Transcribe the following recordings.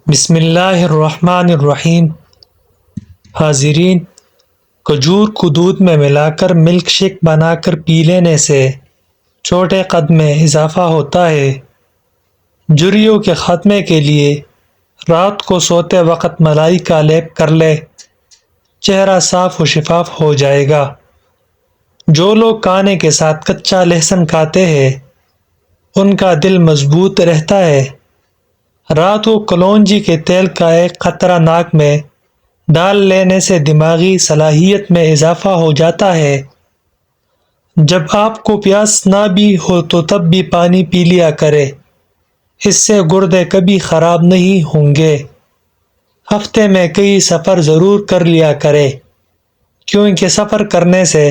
بسم اللہ الرحمن الرحیم۔ حاضرین، کھجور کو دودھ میں ملا کر ملک شیک بنا کر پی لینے سے چھوٹے قد میں اضافہ ہوتا ہے۔ جھریوں کے خاتمے کے لیے رات کو سوتے وقت ملائی کا لیپ کر لے، چہرہ صاف و شفاف ہو جائے گا۔ جو لوگ کھانے کے ساتھ کچا لہسن کھاتے ہیں ان کا دل مضبوط رہتا ہے۔ رات کو کلونجی کے تیل کا ایک قطرہ ناک میں ڈال لینے سے دماغی صلاحیت میں اضافہ ہو جاتا ہے۔ جب آپ کو پیاس نہ بھی ہو تو تب بھی پانی پی لیا کرے، اس سے گردے کبھی خراب نہیں ہوں گے۔ ہفتے میں کئی سفر ضرور کر لیا کرے، کیونکہ سفر کرنے سے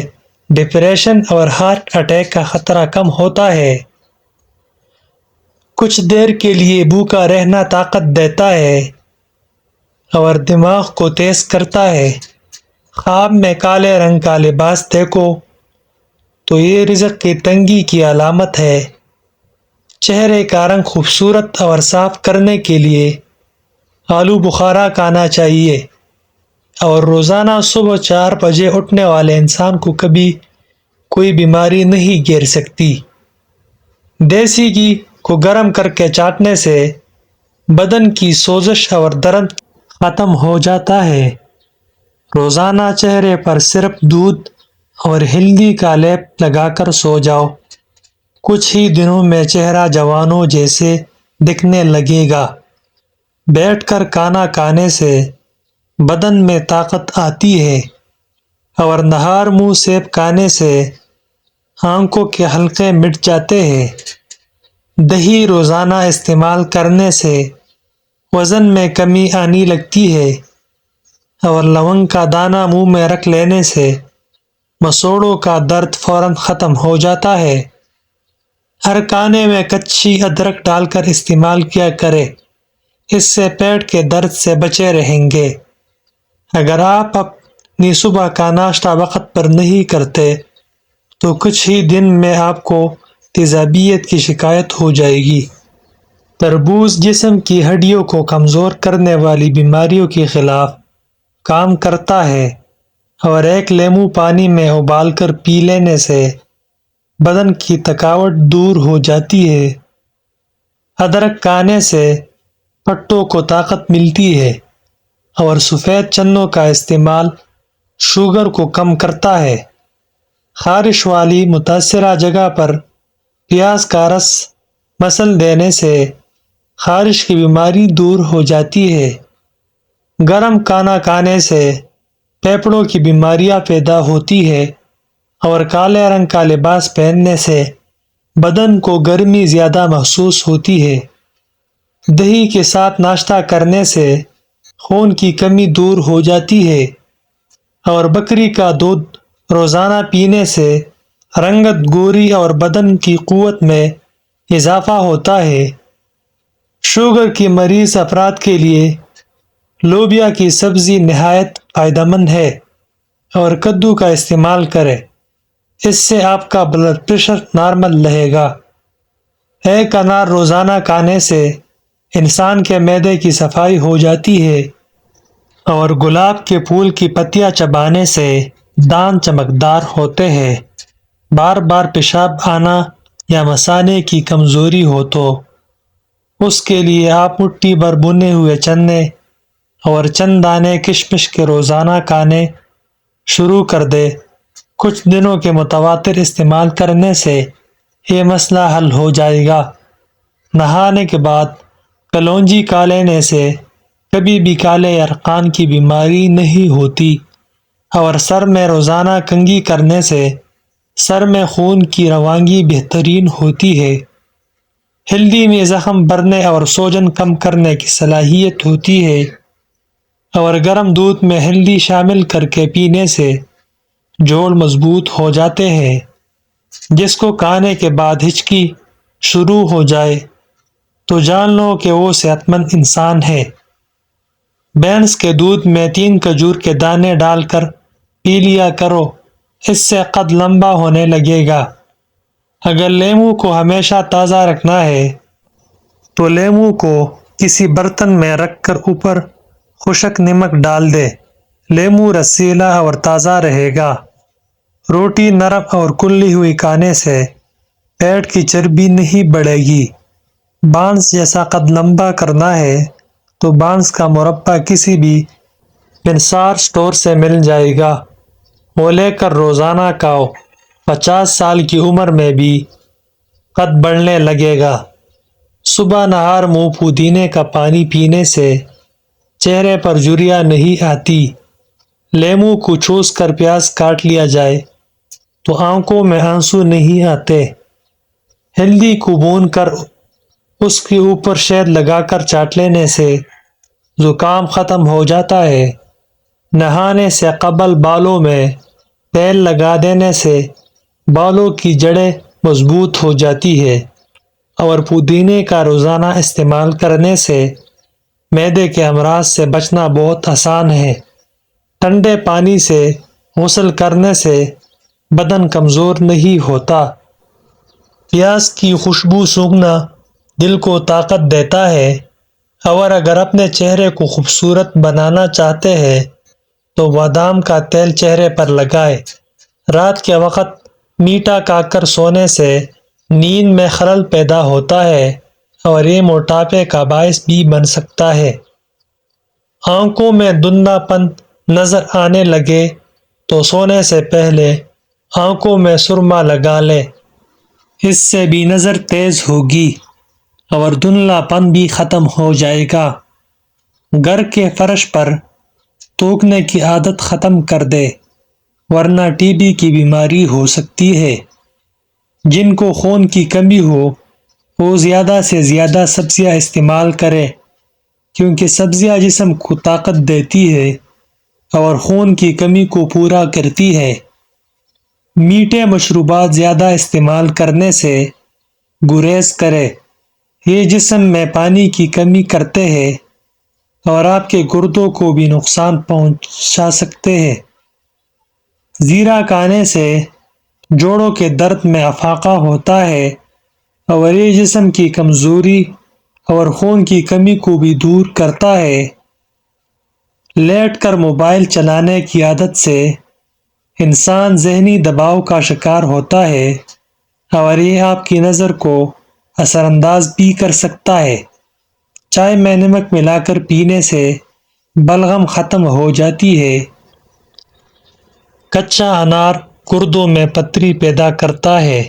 ڈپریشن اور ہارٹ اٹیک کا خطرہ کم ہوتا ہے۔ کچھ دیر کے لیے بھوکا رہنا طاقت دیتا ہے اور دماغ کو تیز کرتا ہے۔ خواب میں کالے رنگ کا لباس دیکھو تو یہ رزق کی تنگی کی علامت ہے۔ چہرے کا رنگ خوبصورت اور صاف کرنے کے لیے آلو بخارا کھانا چاہیے، اور روزانہ صبح 4 بجے اٹھنے والے انسان کو کبھی کوئی بیماری نہیں گھیر سکتی۔ دیسی گھی کو گرم کر کے چاٹنے سے بدن کی سوزش اور درد ختم ہو جاتا ہے۔ روزانہ چہرے پر صرف دودھ اور ہلدی کا لیپ لگا کر سو جاؤ، کچھ ہی دنوں میں چہرہ جوانوں جیسے دکھنے لگے گا۔ بیٹھ کر کھانا کھانے سے بدن میں طاقت آتی ہے، اور نہار منہ سیب کھانے سے آنکھوں کے حلقے مٹ جاتے ہیں۔ دہی روزانہ استعمال کرنے سے وزن میں کمی آنے لگتی ہے، اور لونگ کا دانہ منہ میں رکھ لینے سے مسوڑوں کا درد فوراً ختم ہو جاتا ہے۔ ہر کھانے میں کچی ادرک ڈال کر استعمال کیا کرے، اس سے پیٹ کے درد سے بچے رہیں گے۔ اگر آپ اپنی صبح کا ناشتہ وقت پر نہیں کرتے تو کچھ ہی دن میں آپ کو تیزابیت کی شکایت ہو جائے گی۔ تربوز جسم کی ہڈیوں کو کمزور کرنے والی بیماریوں کے خلاف کام کرتا ہے، اور ایک لیموں پانی میں ابال کر پی لینے سے بدن کی تھکاوٹ دور ہو جاتی ہے۔ ادرک کھانے سے پٹوں کو طاقت ملتی ہے، اور سفید چنوں کا استعمال شوگر کو کم کرتا ہے۔ خارش والی متاثرہ جگہ پر پیاز کا رس مسل دینے سے خارش کی بیماری دور ہو جاتی ہے۔ گرم کھانا کھانے سے پھیپھڑوں کی بیماریاں پیدا ہوتی ہے، اور کالے رنگ کا لباس پہننے سے بدن کو گرمی زیادہ محسوس ہوتی ہے۔ دہی کے ساتھ ناشتہ کرنے سے خون کی کمی دور ہو جاتی ہے، اور بکری کا دودھ روزانہ پینے سے رنگت گوری اور بدن کی قوت میں اضافہ ہوتا ہے۔ شوگر کی مریض افراد کے لیے لوبیا کی سبزی نہایت فائدہ مند ہے، اور کدو کا استعمال کریں، اس سے آپ کا بلڈ پریشر نارمل رہے گا۔ ایک انار روزانہ کھانے سے انسان کے معدے کی صفائی ہو جاتی ہے، اور گلاب کے پھول کی پتیاں چبانے سے دانت چمکدار ہوتے ہیں۔ بار بار پیشاب آنا یا مثانے کی کمزوری ہو تو اس کے لیے آپ مٹھی بھر بھنے ہوئے چنے اور چند دانے کشمش کے روزانہ کھانے شروع کر دے۔ کچھ دنوں کے متواتر استعمال کرنے سے یہ مسئلہ حل ہو جائے گا۔ نہانے کے بعد کلونجی کھا لینے سے کبھی بھی کالے یرقان کی بیماری نہیں ہوتی، اور سر میں روزانہ کنگھی کرنے سے سر میں خون کی روانی بہترین ہوتی ہے۔ ہلدی میں زخم بھرنے اور سوجن کم کرنے کی صلاحیت ہوتی ہے، اور گرم دودھ میں ہلدی شامل کر کے پینے سے جوڑ مضبوط ہو جاتے ہیں۔ جس کو کھانے کے بعد ہچکی شروع ہو جائے تو جان لو کہ وہ صحت مند انسان ہے۔ بھینس کے دودھ میں 3 کھجور کے دانے ڈال کر پی لیا کرو، اس سے قد لمبا ہونے لگے گا۔ اگر لیموں کو ہمیشہ تازہ رکھنا ہے تو لیموں کو کسی برتن میں رکھ کر اوپر خشک نمک ڈال دے، لیمو رسیلا اور تازہ رہے گا۔ روٹی نرم اور کلی ہوئی کھانے سے پیٹ کی چربی نہیں بڑھے گی۔ بانس جیسا قد لمبا کرنا ہے تو بانس کا مربع کسی بھی انصار سٹور سے مل جائے گا، وہ لے کر روزانہ کھاؤ، 50 سال کی عمر میں بھی قد بڑھنے لگے گا۔ صبح نہار منہ پودینے کا پانی پینے سے چہرے پر جھریاں نہیں آتی۔ لیمو کو چوس کر پیاز کاٹ لیا جائے تو آنکھوں میں آنسو نہیں آتے۔ ہلدی کو بھون کر اس کے اوپر شہد لگا کر چاٹ لینے سے زکام ختم ہو جاتا ہے۔ نہانے سے قبل بالوں میں تیل لگا دینے سے بالوں کی جڑیں مضبوط ہو جاتی ہے، اور پودینے کا روزانہ استعمال کرنے سے معدے کے امراض سے بچنا بہت آسان ہے۔ ٹھنڈے پانی سے غسل کرنے سے بدن کمزور نہیں ہوتا۔ پیاز کی خوشبو سونگھنا دل کو طاقت دیتا ہے، اور اگر اپنے چہرے کو خوبصورت بنانا چاہتے ہیں تو بادام کا تیل چہرے پر لگائے۔ رات کے وقت میٹھا کھا کر سونے سے نیند میں خلل پیدا ہوتا ہے اور یہ موٹاپے کا باعث بھی بن سکتا ہے۔ آنکھوں میں دھندلا پن نظر آنے لگے تو سونے سے پہلے آنکھوں میں سرما لگا لے، اس سے بھی نظر تیز ہوگی اور دھندلا پن بھی ختم ہو جائے گا۔ گھر کے فرش پر تھوکنے کی عادت ختم کر دے، ورنہ ٹی بی کی بیماری ہو سکتی ہے۔ جن کو خون کی کمی ہو وہ زیادہ سے زیادہ سبزیاں استعمال کرے، کیونکہ سبزیاں جسم کو طاقت دیتی ہے اور خون کی کمی کو پورا کرتی ہے۔ میٹھے مشروبات زیادہ استعمال کرنے سے گریز کرے، یہ جسم میں پانی کی کمی کرتے ہیں اور آپ کے گردوں کو بھی نقصان پہنچا سکتے ہیں۔ زیرہ کھانے سے جوڑوں کے درد میں افاقہ ہوتا ہے اور یہ جسم کی کمزوری اور خون کی کمی کو بھی دور کرتا ہے۔ لیٹ کر موبائل چلانے کی عادت سے انسان ذہنی دباؤ کا شکار ہوتا ہے اور یہ آپ کی نظر کو اثر انداز بھی کر سکتا ہے۔ چائے میں نمک ملا کر پینے سے بلغم ختم ہو جاتی ہے۔ کچا انار گردوں میں پتھری پیدا کرتا ہے۔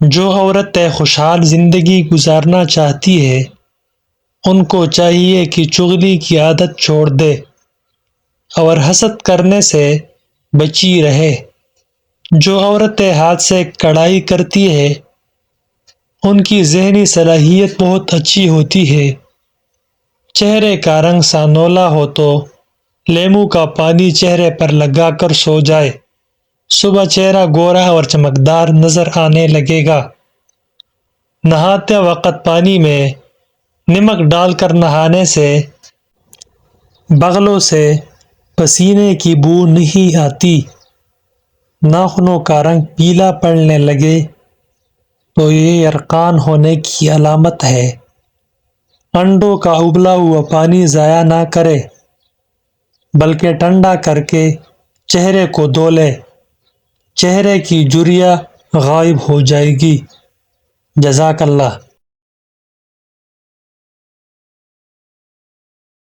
جو عورتیں خوشحال زندگی گزارنا چاہتی ہے ان کو چاہیے کہ چغلی کی عادت چھوڑ دے اور حسد کرنے سے بچی رہے۔ جو عورتیں ہاتھ سے کڑھائی کرتی ہے ان کی ذہنی صلاحیت بہت اچھی ہوتی ہے۔ چہرے کا رنگ سانولا ہو تو لیمو کا پانی چہرے پر لگا کر سو جائے، صبح چہرہ گورا اور چمکدار نظر آنے لگے گا۔ نہاتے وقت پانی میں نمک ڈال کر نہانے سے بغلوں سے پسینے کی بو نہیں آتی۔ ناخنوں کا رنگ پیلا پڑنے لگے تو یہ یرقان ہونے کی علامت ہے۔ انڈوں کا ابلا ہوا پانی ضائع نہ کرے بلکہ ٹھنڈا کر کے چہرے کو دھو لے، چہرے کی جھریاں غائب ہو جائے گی۔ جزاک اللہ۔